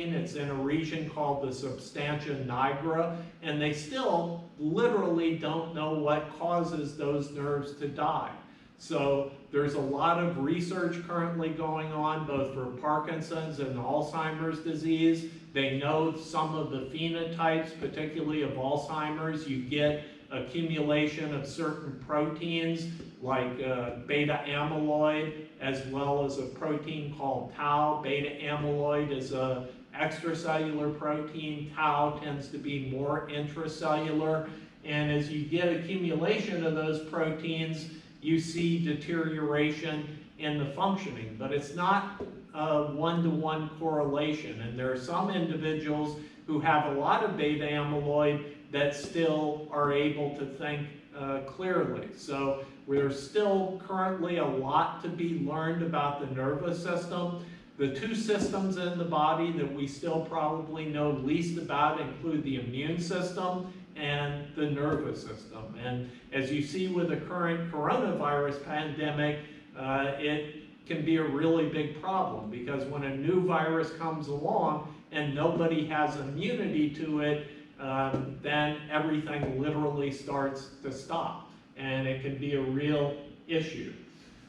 It's in a region called the substantia nigra, and they still literally don't know what causes those nerves to die. So there's a lot of research currently going on, both for Parkinson's and Alzheimer's disease. They know some of the phenotypes, particularly of Alzheimer's. You get accumulation of certain proteins like beta amyloid, as well as a protein called tau. Beta amyloid is a extracellular protein. Tau tends to be more intracellular. And as you get accumulation of those proteins, you see deterioration in the functioning. But it's not a one-to-one correlation. And there are some individuals who have a lot of beta amyloid that still are able to think clearly. So there's still currently a lot to be learned about the nervous system. The two systems in the body that we still probably know least about include the immune system and the nervous system. And as you see with the current coronavirus pandemic, it can be a really big problem, because when a new virus comes along and nobody has immunity to it, then everything literally starts to stop, and it can be a real issue.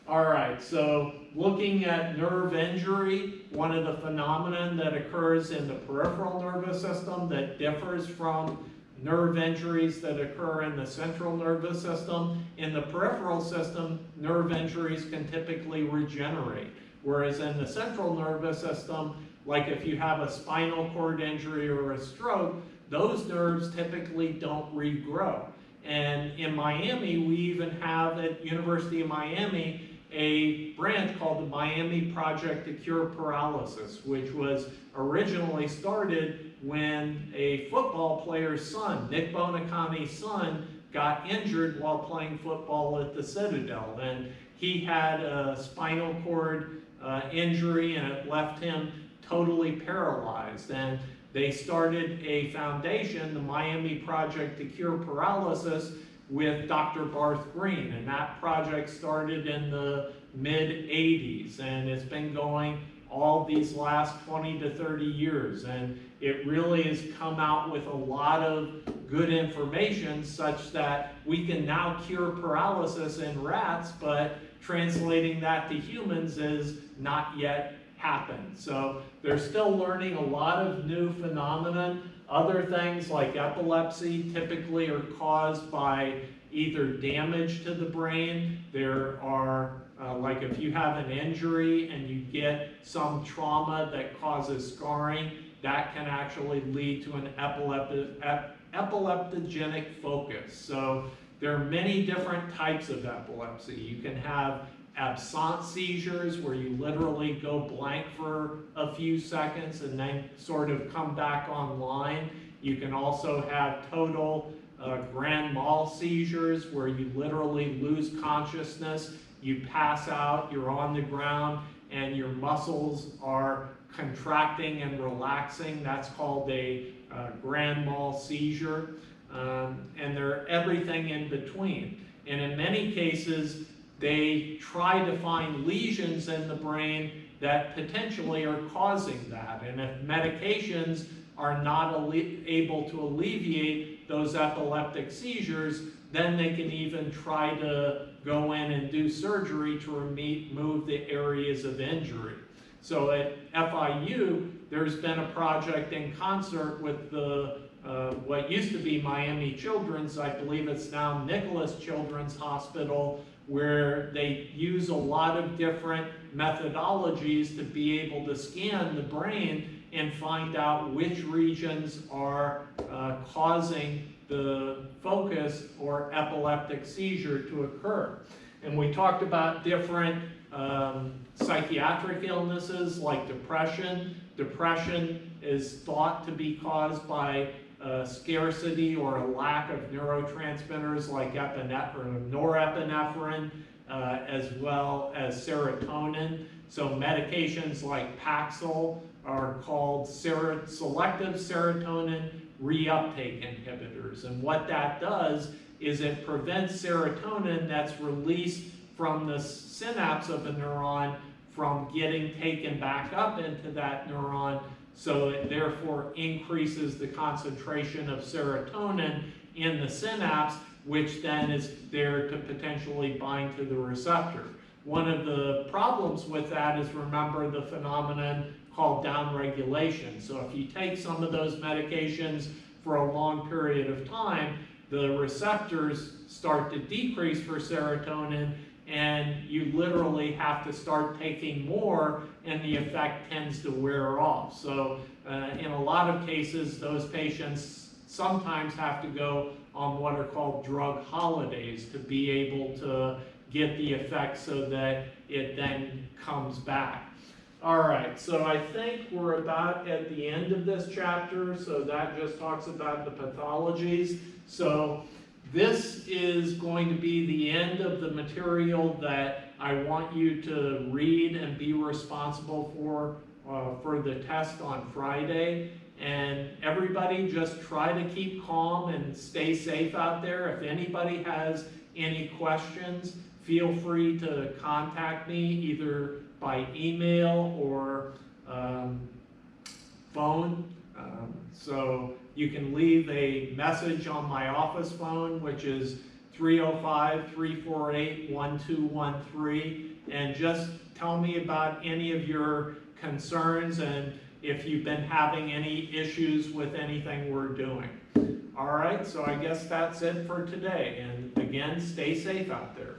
All right, so looking at nerve injury, one of the phenomena that occurs in the peripheral nervous system that differs from nerve injuries that occur in the central nervous system. In the peripheral system, nerve injuries can typically regenerate, whereas in the central nervous system, like if you have a spinal cord injury or a stroke, those nerves typically don't regrow. And in Miami, we even have at University of Miami a branch called the Miami Project to Cure Paralysis, which was originally started when a football player's son, Nick Bonacani's son, got injured while playing football at the Citadel. And he had a spinal cord injury, and it left him totally paralyzed. And they started a foundation, the Miami Project to Cure Paralysis, with Dr. Barth Green, and that project started in the mid-'80s, and it's been going all these last 20 to 30 years, and it really has come out with a lot of good information such that we can now cure paralysis in rats, but translating that to humans is not yet happened. So they're still learning a lot of new phenomena. Other things like epilepsy typically are caused by either damage to the brain. There are, like if you have an injury and you get some trauma that causes scarring, that can actually lead to an epileptogenic focus. So there are many different types of epilepsy. You can have absent seizures, where you literally go blank for a few seconds and then sort of come back online. You can also have total grand mal seizures, where you literally lose consciousness, you pass out, you're on the ground, and your muscles are contracting and relaxing. That's called a grand mal seizure. And they're everything in between. And in many cases, they try to find lesions in the brain that potentially are causing that. And if medications are not able to alleviate those epileptic seizures, then they can even try to go in and do surgery to remove the areas of injury. So at FIU, there's been a project in concert with the what used to be Miami Children's, I believe it's now Nicholas Children's Hospital, where they use a lot of different methodologies to be able to scan the brain and find out which regions are causing the focus or epileptic seizure to occur. And we talked about different psychiatric illnesses like depression. Depression is thought to be caused by scarcity or a lack of neurotransmitters like norepinephrine, as well as serotonin. So medications like Paxil are called selective serotonin reuptake inhibitors. And what that does is it prevents serotonin that's released from the synapse of a neuron from getting taken back up into that neuron So it therefore increases the concentration of serotonin in the synapse, which then is there to potentially bind to the receptor. One of the problems with that is, remember, the phenomenon called downregulation. So if you take some of those medications for a long period of time, the receptors start to decrease for serotonin, and you literally have to start taking more, and the effect tends to wear off. So in a lot of cases, those patients sometimes have to go on what are called drug holidays to be able to get the effect so that it then comes back. All right, so I think we're about at the end of this chapter, so that just talks about the pathologies. So this is going to be the end of the material that I want you to read and be responsible for the test on Friday. And everybody just try to keep calm and stay safe out there. If anybody has any questions, feel free to contact me either by email or phone. So you can leave a message on my office phone, which is 305-348-1213, and just tell me about any of your concerns and if you've been having any issues with anything we're doing. All right, so I guess that's it for today. And again, stay safe out there.